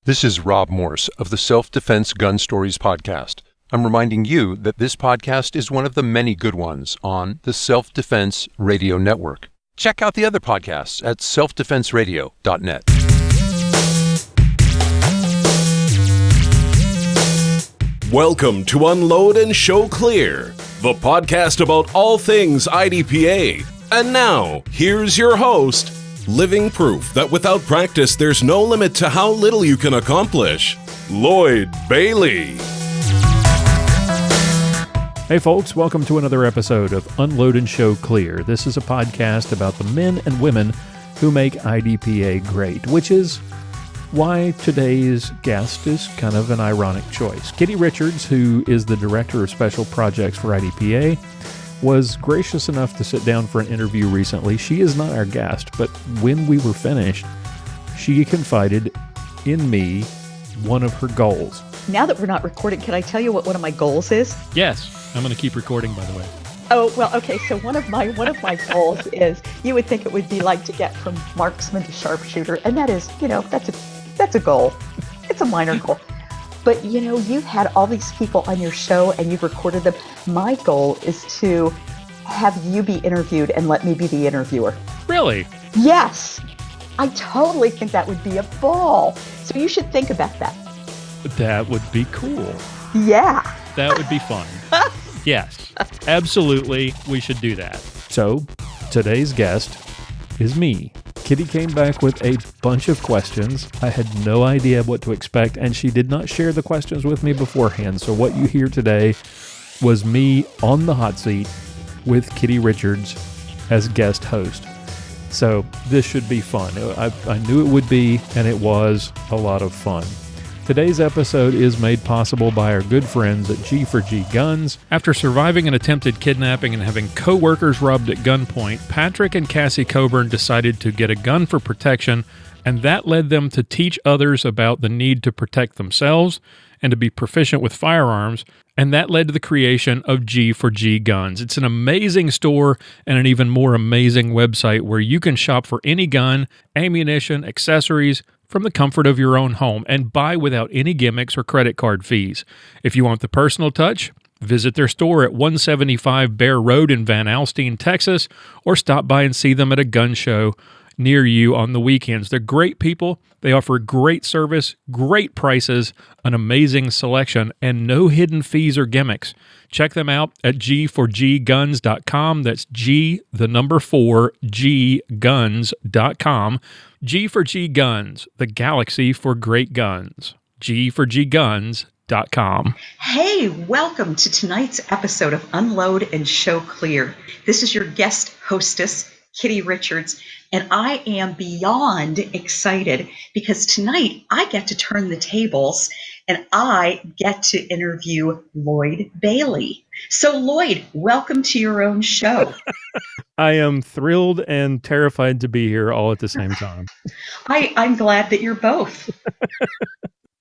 This is Rob Morse of the Self-Defense Gun Stories podcast. I'm reminding you that this podcast is one of the many good ones on the Self-Defense Radio Network. Check out the other podcasts at selfdefenseradio.net. Welcome to Unload and Show Clear, the podcast about all things IDPA. And now, here's your host, living proof that without practice, there's no limit to how little you can accomplish, Lloyd Bailey. Hey folks, welcome to another episode of Unload and Show Clear. This is a podcast about the men and women who make IDPA great, which is why today's guest is kind of an ironic choice. Kitty Richards, who is the Director of Special Projects for IDPA, was gracious enough to sit down for an interview recently. She is not our guest, but when we were finished, she confided in me one of her goals. Now that we're not recording, can I tell you what one of my goals is? Yes, I'm going to keep recording, by the way. Oh, well, okay, so one of my goals is, you would think it would be like to get from marksman to sharpshooter, and that is, that's a goal. It's a minor goal. But, you've had all these people on your show and you've recorded them. My goal is to have you be interviewed and let me be the interviewer. Really? Yes. I totally think that would be a ball. So you should think about that. That would be cool. Yeah. That would be fun. Yes, absolutely. We should do that. So, today's guest is me. Kitty came back with a bunch of questions. I had no idea what to expect, and she did not share the questions with me beforehand. So what you hear today was me on the hot seat with Kitty Richards as guest host. So this should be fun. I knew it would be, and it was a lot of fun. Today's episode is made possible by our good friends at G4G Guns. After surviving an attempted kidnapping and having co-workers robbed at gunpoint, Patrick and Cassie Coburn decided to get a gun for protection, and that led them to teach others about the need to protect themselves and to be proficient with firearms, and that led to the creation of G4G Guns. It's an amazing store and an even more amazing website where you can shop for any gun, ammunition, accessories, from the comfort of your own home and buy without any gimmicks or credit card fees. If you want the personal touch, visit their store at 175 Bear Road in Van Alstyne, Texas, or stop by and see them at a gun show near you on the weekends. They're great people. They offer great service, great prices, an amazing selection, and no hidden fees or gimmicks. Check them out at g4gguns.com. That's G4G guns.com. G4G Guns, the galaxy for great guns. G4gguns.com. Hey, welcome to tonight's episode of Unload and Show Clear. This is your guest hostess, Kitty Richards, and I am beyond excited because tonight I get to turn the tables and I get to interview Lloyd Bailey. So Lloyd, welcome to your own show. I am thrilled and terrified to be here all at the same time. I'm glad that you're both.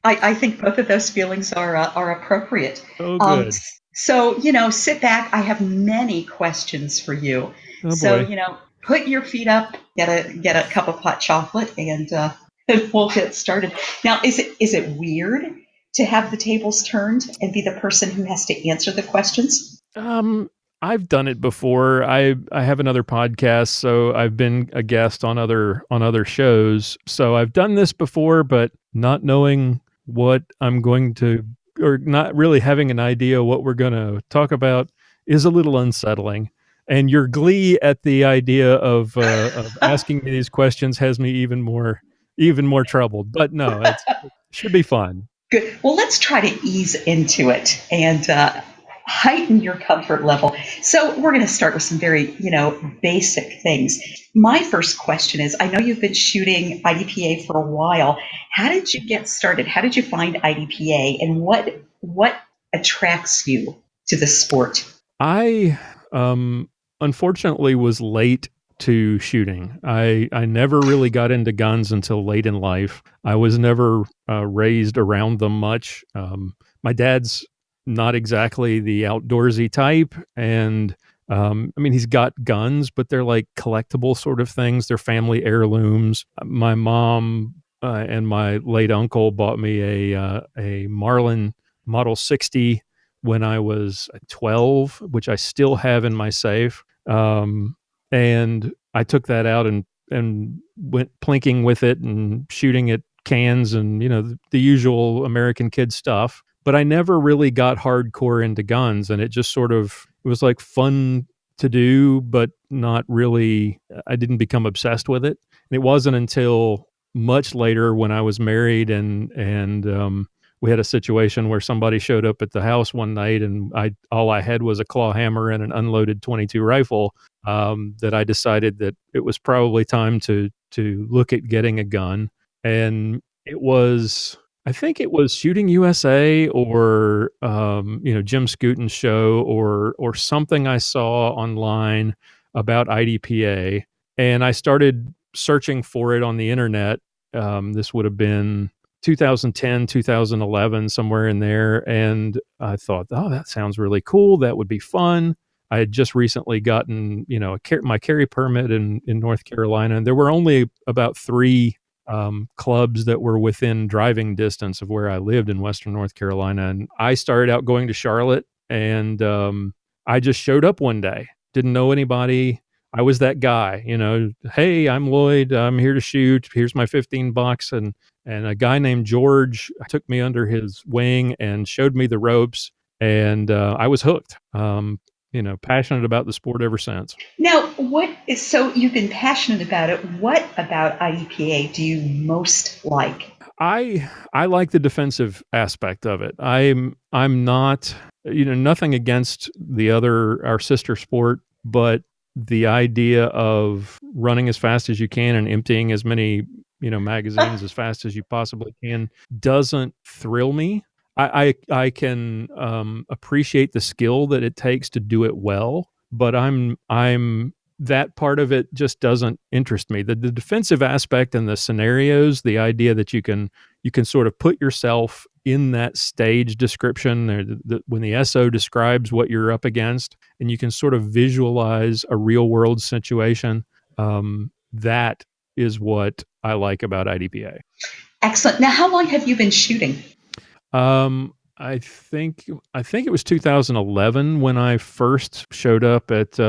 I think both of those feelings are appropriate. Oh, good. So, sit back. I have many questions for you. Oh, so, boy. Put your feet up, get a cup of hot chocolate, and we'll get started. Now, is it weird to have the tables turned and be the person who has to answer the questions? I've done it before. I have another podcast, so I've been a guest on other shows. So I've done this before, but not knowing what I'm going to, or not really having an idea what we're going to talk about is a little unsettling. And your glee at the idea of asking me these questions has me even more troubled. But no, it should be fun. Good. Well, let's try to ease into it and heighten your comfort level. So we're going to start with some very, basic things. My first question is, I know you've been shooting IDPA for a while. How did you get started? How did you find IDPA, and what attracts you to the sport? I unfortunately was late to shooting. I never really got into guns until late in life. I was never raised around them much. My dad's not exactly the outdoorsy type, and he's got guns, but they're like collectible sort of things. They're family heirlooms. My mom and my late uncle bought me a Marlin Model 60 when I was 12, which I still have in my safe. And I took that out and went plinking with it and shooting at cans and, the usual American kid stuff. But I never really got hardcore into guns, and it was like fun to do, but not really, I didn't become obsessed with it. And it wasn't until much later when I was married and we had a situation where somebody showed up at the house one night, and all I had was a claw hammer and an unloaded .22 rifle, that I decided that it was probably time to look at getting a gun. And I think it was Shooting USA or Jim Scooten's show or something I saw online about IDPA, and I started searching for it on the internet. This would have been 2010, 2011, somewhere in there. And I thought, oh, that sounds really cool. That would be fun. I had just recently gotten, my carry permit in North Carolina. And there were only about 3 clubs that were within driving distance of where I lived in Western North Carolina. And I started out going to Charlotte, and I just showed up one day, didn't know anybody. I was that guy, hey, I'm Lloyd. I'm here to shoot. Here's my $15. And a guy named George took me under his wing and showed me the ropes. And I was hooked, passionate about the sport ever since. Now, so you've been passionate about it. What about IDPA do you most like? I like the defensive aspect of it. I'm not, nothing against our sister sport, but the idea of running as fast as you can and emptying as many, magazines as fast as you possibly can doesn't thrill me. I can appreciate the skill that it takes to do it well, but I'm that part of it just doesn't interest me. The defensive aspect and the scenarios, the idea that you can sort of put yourself in that stage description, when the SO describes what you're up against, and you can sort of visualize a real world situation. That is what I like about IDPA. Excellent. Now, how long have you been shooting? I think it was 2011 when I first showed up at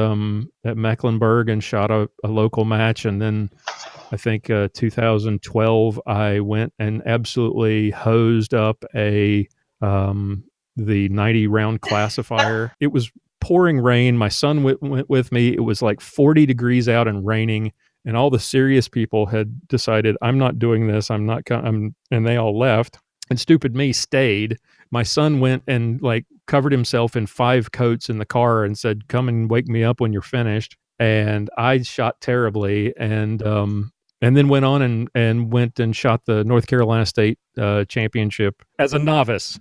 Mecklenburg and shot a local match, and then I think 2012 I went and absolutely hosed up the 90 round classifier. It was pouring rain. My son went with me. It was like 40 degrees out and raining, and all the serious people had decided, I'm not doing this. I'm not. And they all left. And stupid me stayed. My son went and covered himself in 5 coats in the car and said, "Come and wake me up when you're finished." And I shot terribly, and then went on and went and shot the North Carolina State championship as a novice.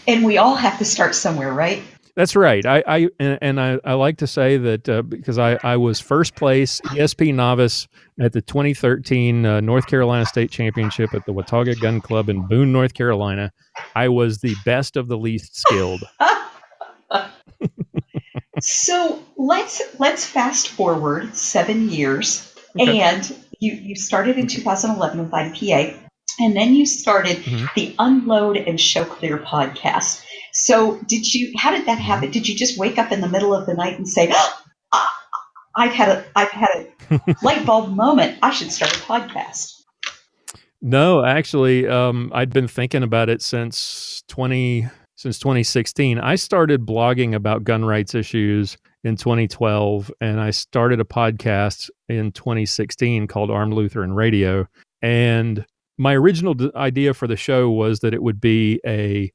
And we all have to start somewhere, right? That's right. I like to say that because I was first place ESP novice at the 2013 North Carolina State Championship at the Watauga Gun Club in Boone, North Carolina. I was the best of the least skilled. So let's fast forward 7 years, okay. And you started in 2011 with IDPA, and then you started the Unload and Show Clear podcast. So how did that happen? Did you just wake up in the middle of the night and say, I've had a light bulb moment. I should start a podcast? No, actually, I'd been thinking about it since 2016. I started blogging about gun rights issues in 2012, and I started a podcast in 2016 called Armed Lutheran Radio. And my original idea for the show was that it would be a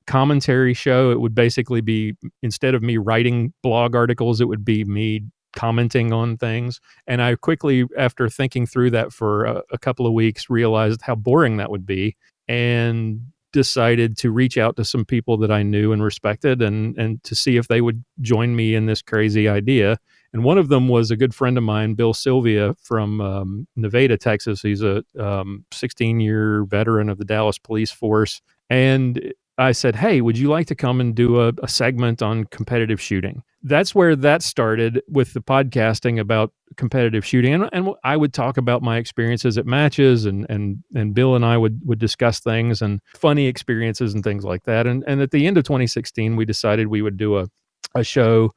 commentary show. It would basically be, instead of me writing blog articles, it would be me commenting on things. And I quickly, after thinking through that for a couple of weeks, realized how boring that would be, and decided to reach out to some people that I knew and respected and to see if they would join me in this crazy idea. And one of them was a good friend of mine, Bill Sylvia from Nevada, Texas. He's a 16-year veteran of the Dallas Police Force. And I said, hey, would you like to come and do a segment on competitive shooting? that's where that started with the podcasting about competitive shooting. And I would talk about my experiences at matches, and Bill and I would discuss things and funny experiences and things like that. And at the end of 2016, we decided we would do a show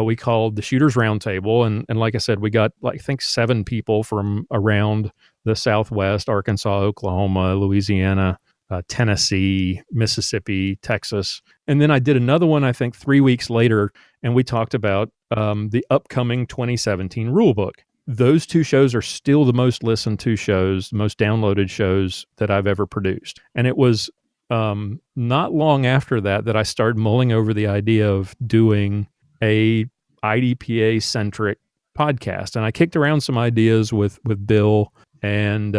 we called the Shooters Roundtable. And like I said, we got, I think, 7 people from around the Southwest, Arkansas, Oklahoma, Louisiana, Tennessee, Mississippi, Texas. And then I did another one, I think 3 weeks later, and we talked about the upcoming 2017 rulebook. Those 2 shows are still the most listened to shows, the most downloaded shows that I've ever produced. And it was not long after that I started mulling over the idea of doing a IDPA-centric podcast. And I kicked around some ideas with Bill and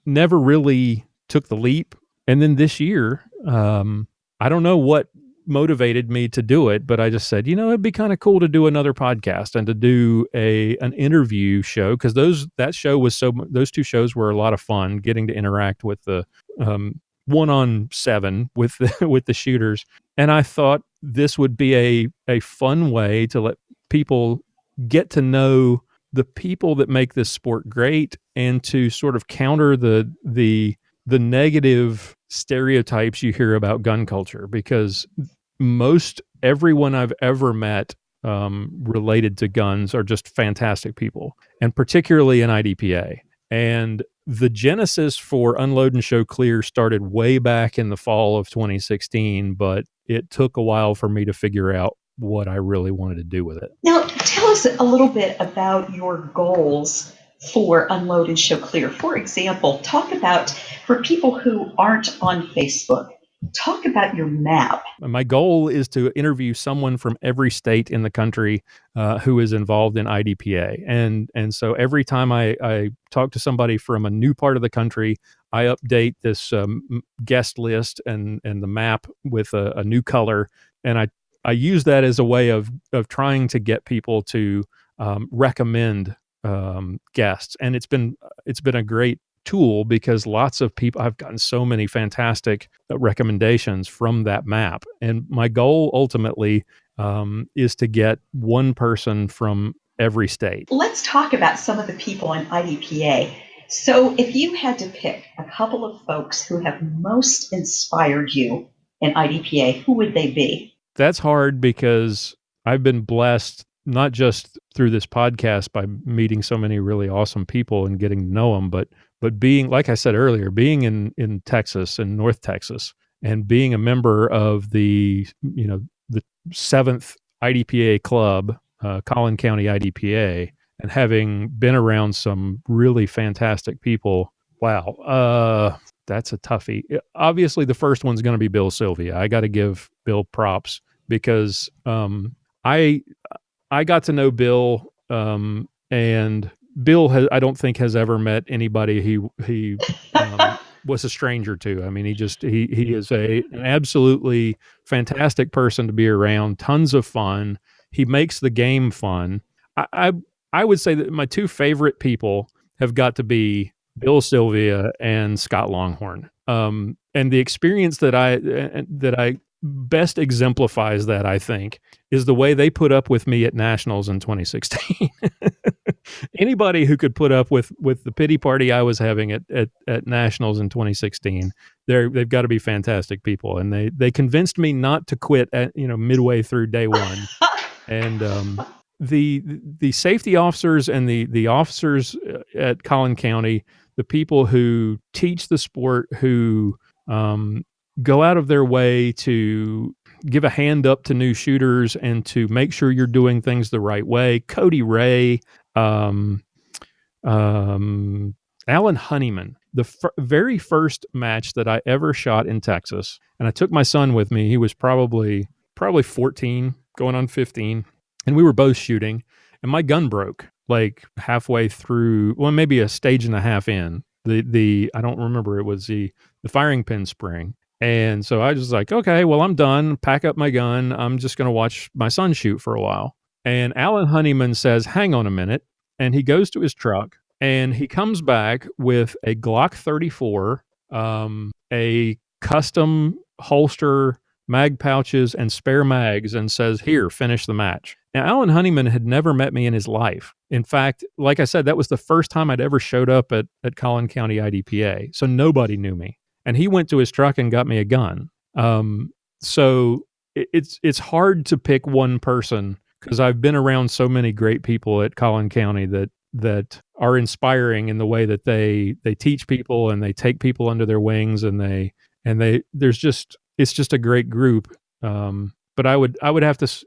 never really took the leap. And then this year, I don't know what motivated me to do it, but I just said, it'd be kind of cool to do another podcast and to do an interview show, because those 2 shows were a lot of fun, getting to interact with the 1-on-7 with the shooters. And I thought this would be a fun way to let people get to know the people that make this sport great, and to sort of counter the negative stereotypes you hear about gun culture, because most everyone I've ever met related to guns are just fantastic people, and particularly in IDPA. And the genesis for Unload and Show Clear started way back in the fall of 2016, but it took a while for me to figure out what I really wanted to do with it. Now, tell us a little bit about your goals for Unload and Show Clear. For example, talk about, for people who aren't on Facebook, talk about your map. My goal is to interview someone from every state in the country who is involved in IDPA. And so every time I talk to somebody from a new part of the country, I update this guest list and the map with a new color. And I use that as a way of trying to get people to recommend guests. And it's been a great tool, because lots of people, I've gotten so many fantastic recommendations from that map. And my goal ultimately is to get one person from every state. Let's talk about some of the people in IDPA. So if you had to pick a couple of folks who have most inspired you in IDPA, who would they be? That's hard, because I've been blessed not just through this podcast by meeting so many really awesome people and getting to know them, but being, like I said earlier, being in Texas and North Texas, and being a member of the 7th IDPA club, Collin County IDPA, and having been around some really fantastic people. Wow. That's a toughie. Obviously, the first one's going to be Bill Sylvia. I got to give Bill props, because I got to know Bill, and Bill I don't think has ever met anybody he was a stranger to. I mean, he is an absolutely fantastic person to be around. Tons of fun. He makes the game fun. I would say that my 2 favorite people have got to be Bill Sylvia and Scott Longhorn. And the experience that I best exemplifies that, I think, is the way they put up with me at Nationals in 2016. Anybody who could put up with the pity party I was having at Nationals in 2016, they've got to be fantastic people. And they convinced me not to quit at midway through day one. And the safety officers and the officers at Collin County, the people who teach the sport, who go out of their way to give a hand up to new shooters and to make sure you're doing things the right way. Cody Ray, Alan Honeyman, the very first match that I ever shot in Texas, and I took my son with me. He was probably 14, going on 15, and we were both shooting, and my gun broke like halfway through, well, maybe a stage and a half in. I don't remember, it was the firing pin spring. And so I was like, okay, well, I'm done. Pack up my gun. I'm just going to watch my son shoot for a while. And Alan Honeyman says, hang on a minute. And he goes to his truck and he comes back with a Glock 34, a custom holster mag pouches and spare mags and says, "Here, finish the match." Now, Alan Honeyman had never met me in his life. In fact, like I said, that was the first time I'd ever showed up at Collin County IDPA. So nobody knew me. And he went to his truck and got me a gun. So it's hard to pick one person because I've been around so many great people at Collin County that are inspiring in the way that they teach people and they take people under their wings and it's just a great group. But I would have to,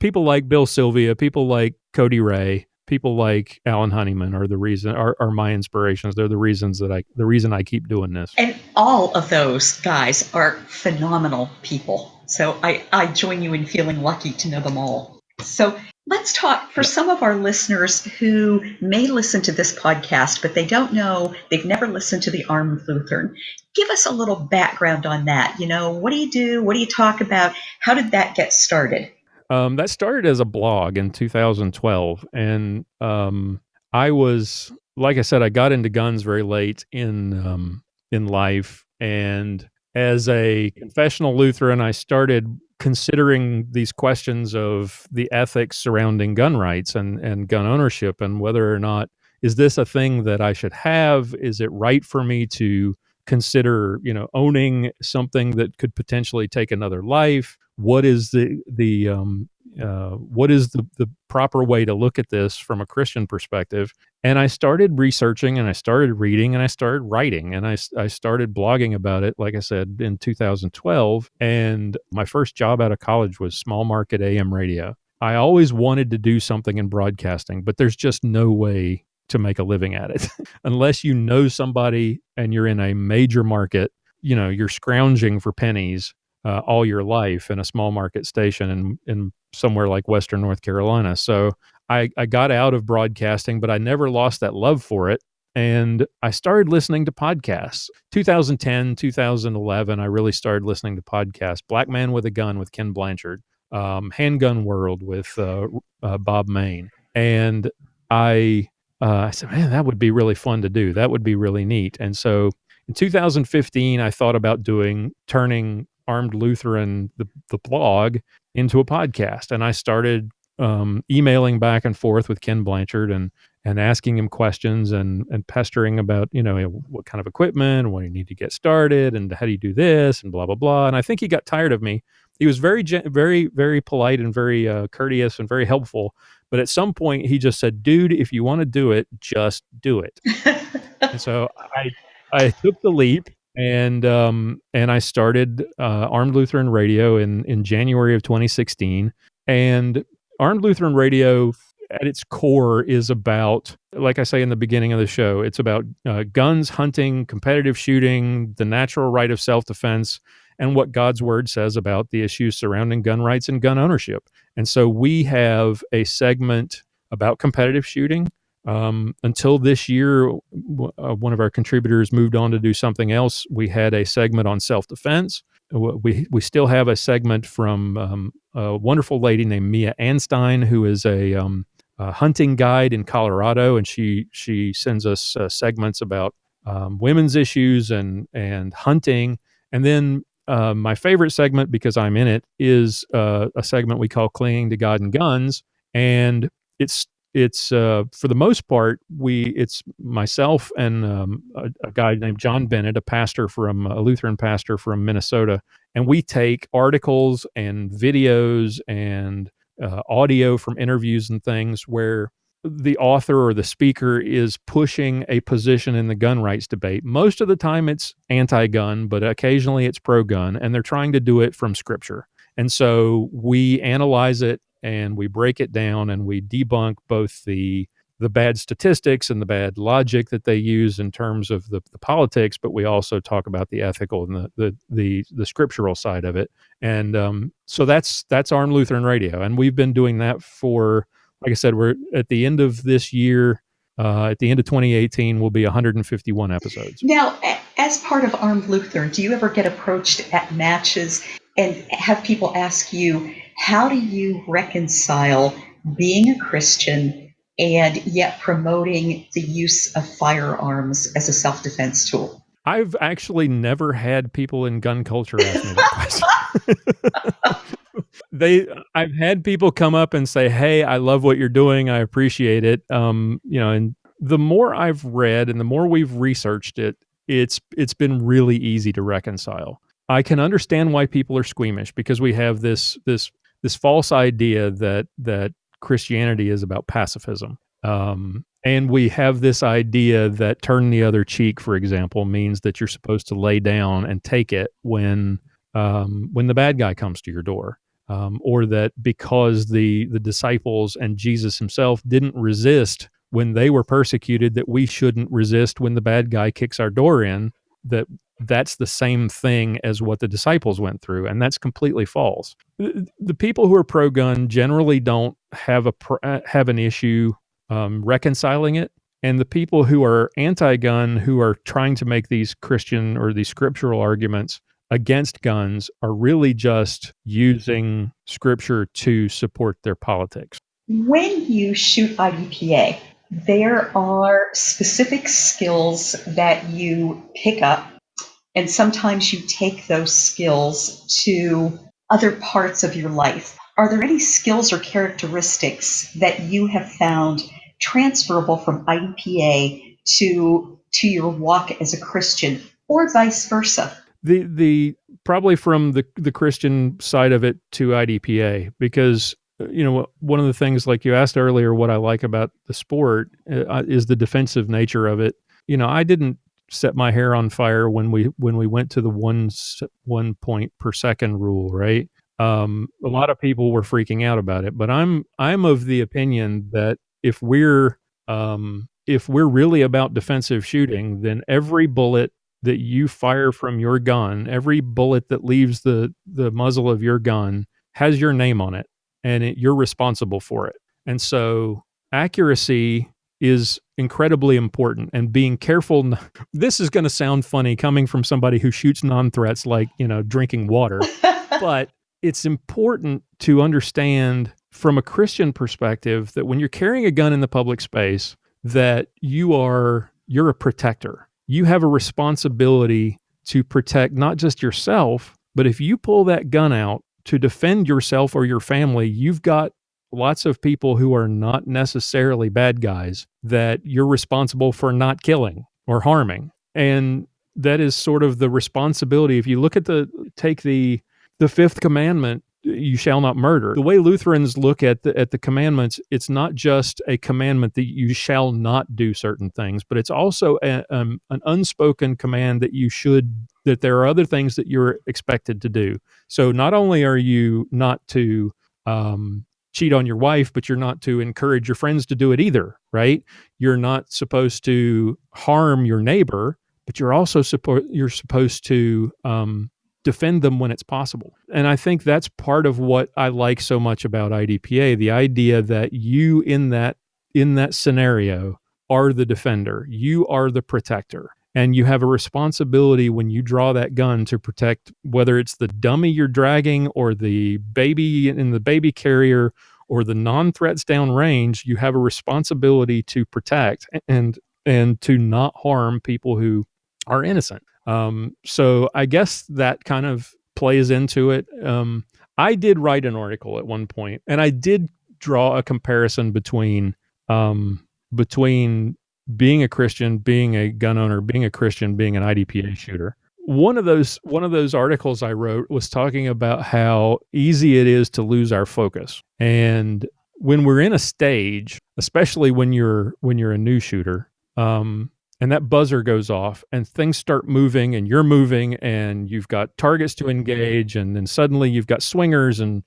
people like Bill Sylvia, people like Cody Ray, people like Alan Honeyman are my inspirations. They're the reason I keep doing this. And all of those guys are phenomenal people. So I join you in feeling lucky to know them all. So let's talk for some of our listeners who may listen to this podcast, but they don't know, they've never listened to the Armed Lutheran. Give us a little background on that. What do you do? What do you talk about? How did that get started? That started as a blog in 2012. And I was, like I said, I got into guns very late in life. And as a confessional Lutheran, I started considering these questions of the ethics surrounding gun rights and gun ownership and whether or not, is this a thing that I should have? Is it right for me to consider, owning something that could potentially take another life? What is the proper way to look at this from a Christian perspective? And I started researching and I started reading and I started writing and I started blogging about it, like I said, in 2012. And my first job out of college was small market AM radio. I always wanted to do something in broadcasting, but there's just no way to make a living at it unless you know somebody and you're in a major market. You're scrounging for pennies all your life in a small market station in somewhere like Western North Carolina. So I got out of broadcasting, but I never lost that love for it. And I started listening to podcasts. 2010, 2011, I really started listening to podcasts. Black Man with a Gun with Ken Blanchard, Handgun World with Bob Main. And I said, man, that would be really fun to do. That would be really neat. And so in 2015, I thought about turning Armed Lutheran, the blog, into a podcast. And I started emailing back and forth with Ken Blanchard and asking him questions and pestering about, what kind of equipment, what do you need to get started, and how do you do this, and blah, blah, blah. And I think he got tired of me. He was very, very, very polite and very courteous and very helpful. But at some point, he just said, dude, if you want to do it, just do it. And so I took the leap. And I started Armed Lutheran Radio in January of 2016. And Armed Lutheran Radio, at its core, is about, like I say in the beginning of the show, it's about guns, hunting, competitive shooting, the natural right of self-defense, and what God's word says about the issues surrounding gun rights and gun ownership. And so we have a segment about competitive shooting. Until this year, one of our contributors moved on to do something else. We had a segment on self-defense. We still have a segment from a wonderful lady named Mia Anstein, who is a hunting guide in Colorado, and she sends us segments about women's issues and hunting. And then my favorite segment, because I'm in it, is a segment we call Clinging to God and Guns, and it's for the most part, it's myself and a guy named John Bennett, a Lutheran pastor from Minnesota, and we take articles and videos and audio from interviews and things where the author or the speaker is pushing a position in the gun rights debate. Most of the time it's anti-gun, but occasionally it's pro-gun, and they're trying to do it from Scripture. And so we analyze it and we break it down and we debunk both the bad statistics and the bad logic that they use in terms of the politics, but we also talk about the ethical and the scriptural side of it. And so that's Armed Lutheran Radio. And we've been doing that for, like I said, we're at the end of this year, at the end of 2018, will be 151 episodes. Now, as part of Armed Lutheran, do you ever get approached at matches and have people ask you, how do you reconcile being a Christian and yet promoting the use of firearms as a self-defense tool? I've actually never had people in gun culture ask me that question. I've had people come up and say, "Hey, I love what you're doing. I appreciate it." And the more I've read and the more we've researched it, it's been really easy to reconcile. I can understand why people are squeamish because we have this false idea that Christianity is about pacifism. And we have this idea that turn the other cheek, for example, means that you're supposed to lay down and take it when the bad guy comes to your door. Or that because the disciples and Jesus himself didn't resist when they were persecuted, that we shouldn't resist when the bad guy kicks our door in, that's the same thing as what the disciples went through. And that's completely false. The people who are pro-gun generally don't have an issue reconciling it. And the people who are anti-gun, who are trying to make these Christian or these scriptural arguments against guns, are really just using scripture to support their politics. When you shoot IDPA, there are specific skills that you pick up, and sometimes you take those skills to other parts of your life. Are there any skills or characteristics that you have found transferable from IDPA to your walk as a Christian, or vice versa? The probably from the Christian side of it to IDPA, because one of the things, like you asked earlier, what I like about the sport is the defensive nature of it. I didn't set my hair on fire when we went to the 1 point per second rule, right? A lot of people were freaking out about it, but I'm of the opinion that if we're really about defensive shooting, then every bullet that you fire from your gun, every bullet that leaves the muzzle of your gun has your name on it, and you're responsible for it. And so accuracy is incredibly important, and being careful. This is going to sound funny coming from somebody who shoots non-threats like, drinking water, but it's important to understand from a Christian perspective that when you're carrying a gun in the public space, that you're a protector. You have a responsibility to protect not just yourself, but if you pull that gun out to defend yourself or your family, you've got lots of people who are not necessarily bad guys that you're responsible for not killing or harming. And that is sort of the responsibility. If you look at take the fifth commandment, you shall not murder. The way Lutherans look at the commandments, it's not just a commandment that you shall not do certain things, but it's also an unspoken command that there are other things that you're expected to do. So not only are you not to cheat on your wife, but you're not to encourage your friends to do it either, right? You're not supposed to harm your neighbor, but you're also supposed to defend them when it's possible. And I think that's part of what I like so much about IDPA, the idea that you in that scenario are the defender, you are the protector, and you have a responsibility when you draw that gun to protect, whether it's the dummy you're dragging or the baby in the baby carrier or the non-threats downrange. You have a responsibility to protect and to not harm people who are innocent. So I guess that kind of plays into it. I did write an article at one point, and I did draw a comparison between being a Christian, being a gun owner, being a Christian, being an IDPA shooter. One of those articles I wrote was talking about how easy it is to lose our focus. And when we're in a stage, especially when you're a new shooter, and that buzzer goes off and things start moving and you're moving and you've got targets to engage, and then suddenly you've got swingers and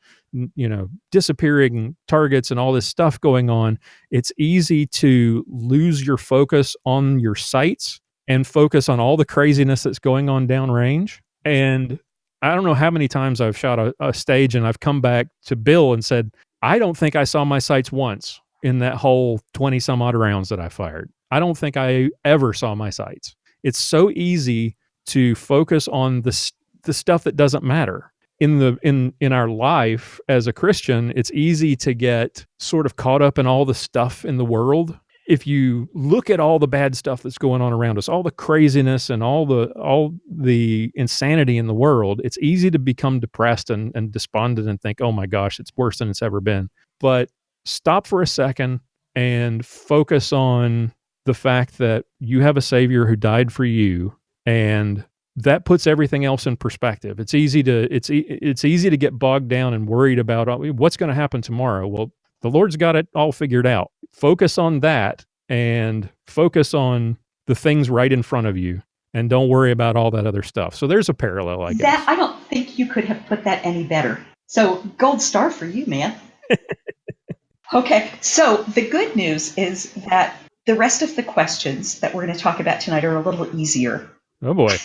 disappearing targets and all this stuff going on, it's easy to lose your focus on your sights and focus on all the craziness that's going on downrange. And I don't know how many times I've shot a stage and I've come back to Bill and said, I don't think I saw my sights once in that whole 20 some odd rounds that I fired. I don't think I ever saw my sights. It's so easy to focus on the stuff that doesn't matter. In our life as a Christian, it's easy to get sort of caught up in all the stuff in the world if you look at all the bad stuff that's going on around us, all the craziness and all the insanity in the world, it's easy to become depressed and despondent and think, oh my gosh, it's worse than it's ever been. But stop for a second and focus on the fact that you have a Savior who died for you, and that puts everything else in perspective. It's easy to get bogged down and worried about what's going to happen tomorrow. Well, the Lord's got it all figured out. Focus on that and focus on the things right in front of you, and don't worry about all that other stuff. So there's a parallel, I guess. I don't think you could have put that any better. So gold star for you, man. Okay, so the good news is that the rest of the questions that we're going to talk about tonight are a little easier. Oh boy.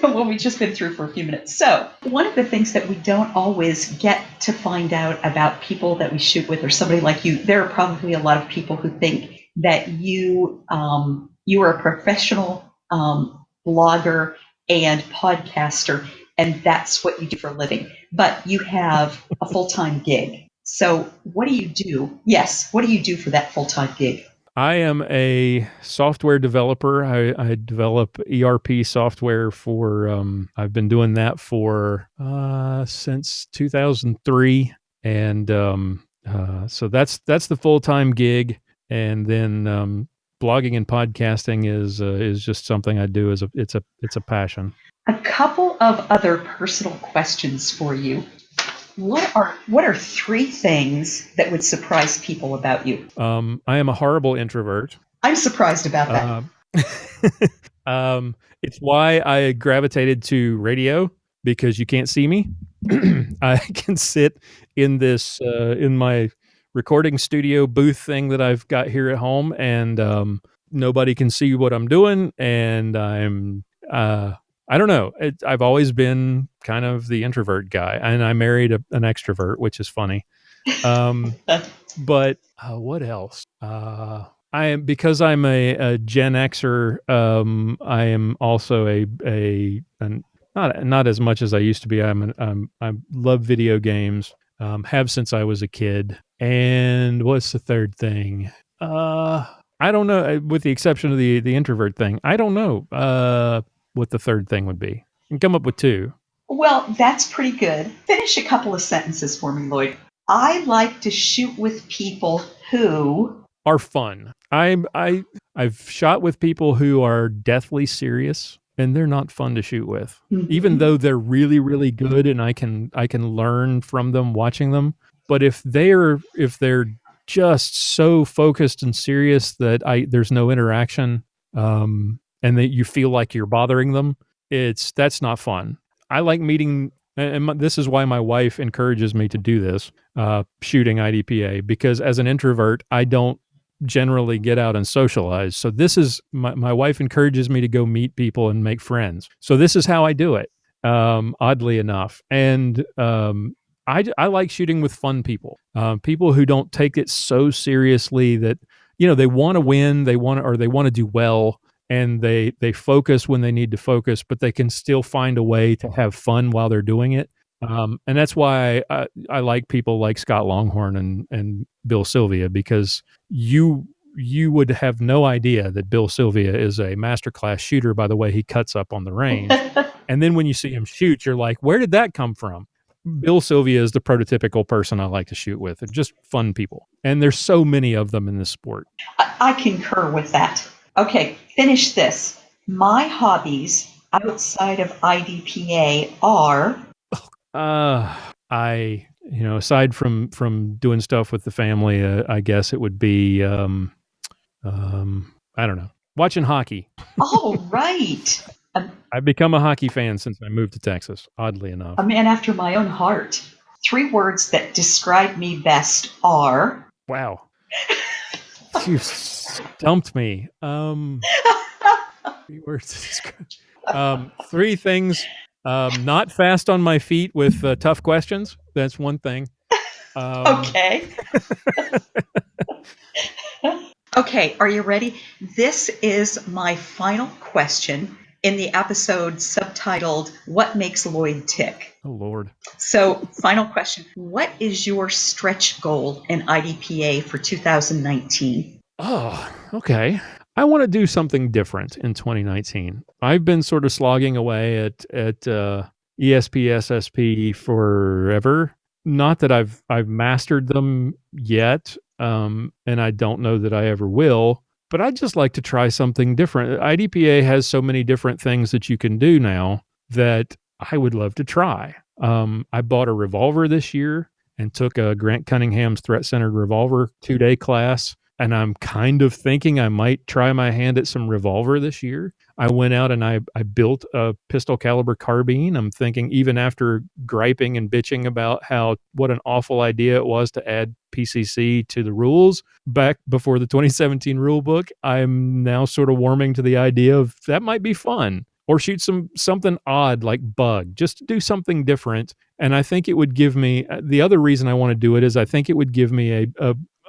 Than what we've just been through for a few minutes. So one of the things that we don't always get to find out about people that we shoot with, or somebody like you, there are probably a lot of people who think that you are a professional blogger and podcaster, and that's what you do for a living. But you have a full-time gig. So what do you do? Yes, what do you do for that full-time gig? I am a software developer. I develop ERP software for, I've been doing that for since 2003. And so that's the full-time gig. And then blogging and podcasting is just something I do. It's a passion. A couple of other personal questions for you. What are three things that would surprise people about you? I am a horrible introvert. I'm surprised about that. It's why I gravitated to radio, because you can't see me. I can sit in this in my recording studio booth thing that I've got here at home, and nobody can see what I'm doing, and I'm I don't know. I've always been kind of the introvert guy, and I married an extrovert, which is funny. But what else? Because I'm a Gen Xer. I am also not as much as I used to be. I love video games. Have since I was a kid. And what's the third thing? I don't know. With the exception of the introvert thing, I don't know. What the third thing would be. And come up with two. Well, that's pretty good. Finish a couple of sentences for me, Lloyd. I like to shoot with people who are fun. I've shot with people who are deathly serious, and they're not fun to shoot with. Mm-hmm. Even though they're really, really good, and I can learn from them watching them. But if they're just so focused and serious that there's no interaction, and that you feel like you're bothering them, that's not fun. I like meeting, and this is why my wife encourages me to do this, shooting IDPA, because as an introvert, I don't generally get out and socialize. So this is, my wife encourages me to go meet people and make friends. So this is how I do it, oddly enough. And I like shooting with fun people, people who don't take it so seriously that, they want to win, they want to do well, and they focus when they need to focus, but they can still find a way to have fun while they're doing it. And that's why I like people like Scott Longhorn and Bill Sylvia, because you would have no idea that Bill Sylvia is a masterclass shooter by the way he cuts up on the range. And then when you see him shoot, you're like, where did that come from? Bill Sylvia is the prototypical person I like to shoot with. They're just fun people. And there's so many of them in this sport. I concur with that. Okay, finish this. My hobbies outside of IDPA are... aside from doing stuff with the family, I guess it would be, I don't know, watching hockey. Oh, right. I've become a hockey fan since I moved to Texas, oddly enough. A man after my own heart. 3 words that describe me best are... Wow. You stumped me. 3 words to describe. 3 things. Not fast on my feet with tough questions. That's one thing. Okay. Okay, are you ready? This is my final question in the episode subtitled, What Makes Lloyd Tick? Oh, Lord. So, final question. What is your stretch goal in IDPA for 2019? Oh, okay. I want to do something different in 2019. I've been sort of slogging away at ESP, SSP forever. Not that I've mastered them yet, and I don't know that I ever will. But I'd just like to try something different. IDPA has so many different things that you can do now that I would love to try. I bought a revolver this year and took a Grant Cunningham's threat-centered revolver 2-day class. And I'm kind of thinking I might try my hand at some revolver this year. I went out and I built a pistol caliber carbine. I'm thinking, even after griping and bitching about what an awful idea it was to add PCC to the rules back before the 2017 rule book, I'm now sort of warming to the idea of that might be fun. Or shoot something odd like bug, just to do something different. And I think it would give me, the other reason I want to do it is I think it would give me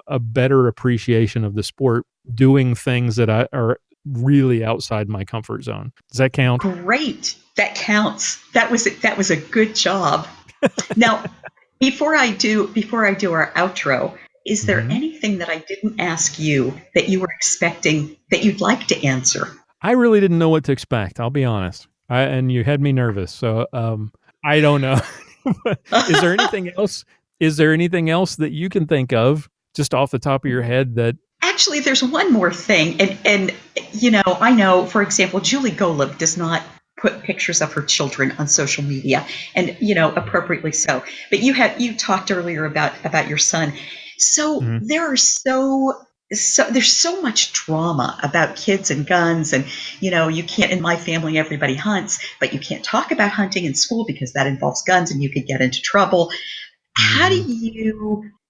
a better appreciation of the sport, doing things that are really outside my comfort zone. Does that count? Great. That counts. That was a good job. Now, before I do our outro, is there anything that I didn't ask you that you were expecting that you'd like to answer? I really didn't know what to expect. I'll be honest. And you had me nervous. So I don't know. Is there anything else? Is there anything else that you can think of just off the top of your head that? Actually, there's one more thing. And I know, for example, Julie Golub does not put pictures of her children on social media, and, appropriately so. But you talked earlier about your son. So there's so much drama about kids and guns, and you can't, in my family everybody hunts, but you can't talk about hunting in school because that involves guns and you could get into trouble.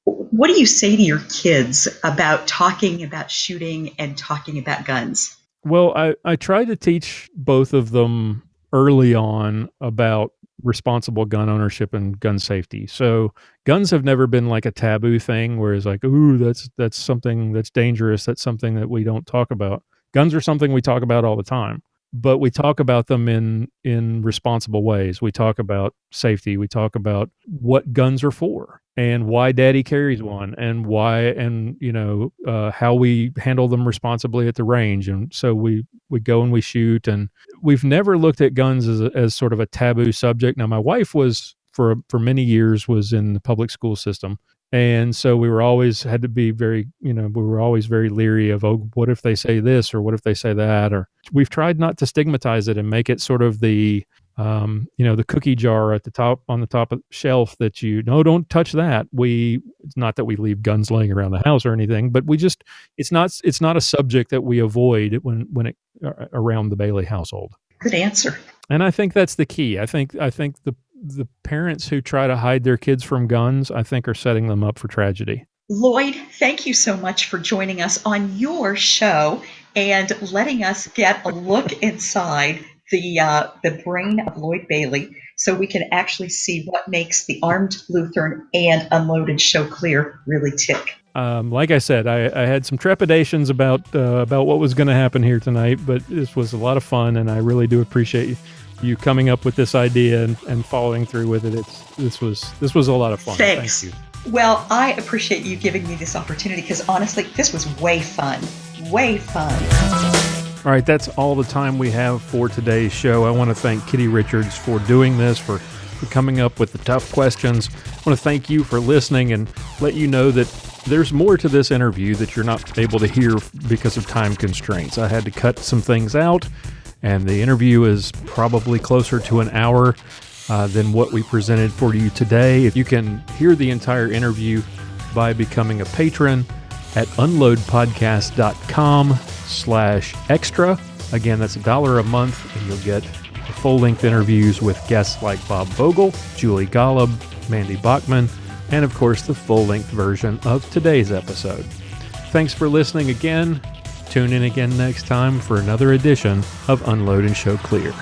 What do you say to your kids about talking about shooting and talking about guns? Well, I try to teach both of them early on about responsible gun ownership and gun safety. So guns have never been like a taboo thing where it's like, ooh, that's something that's dangerous. That's something that we don't talk about. Guns are something we talk about all the time, but we talk about them in responsible ways. We talk about safety. We talk about what guns are for and why daddy carries one and why, and how we handle them responsibly at the range. And so we go and we shoot, and we've never looked at guns as sort of a taboo subject. Now, my wife was for many years was in the public school system. And so we were always very leery of, oh, what if they say this, or what if they say that? Or we've tried not to stigmatize it and make it sort of the cookie jar at the top, on the top of the shelf that don't touch that. It's not that we leave guns laying around the house or anything, but it's not a subject that we avoid when it around the Bailey household. Good answer. And I think that's the key. I think the parents who try to hide their kids from guns, I think, are setting them up for tragedy. Lloyd, thank you so much for joining us on your show and letting us get a look inside the brain of Lloyd Bailey, so we can actually see what makes the Armed Lutheran and Unload and Show Clear really tick. Like I said, I had some trepidations about what was going to happen here tonight, but this was a lot of fun, and I really do appreciate you coming up with this idea and following through with it. This was a lot of fun. Thanks. Thank you. Well, I appreciate you giving me this opportunity, because honestly, this was way fun. Way fun. All right, that's all the time we have for today's show. I want to thank Kitty Richards for doing this, for coming up with the tough questions. I want to thank you for listening and let you know that there's more to this interview that you're not able to hear because of time constraints. I had to cut some things out, and the interview is probably closer to an hour than what we presented for you today. If you can hear the entire interview by becoming a patron at unloadpodcast.com/extra. Again, that's $1 a month, and you'll get the full-length interviews with guests like Bob Vogel, Julie Golub, Mandy Bachman, and of course the full-length version of today's episode. Thanks for listening again. Tune in again next time for another edition of Unload and Show Clear.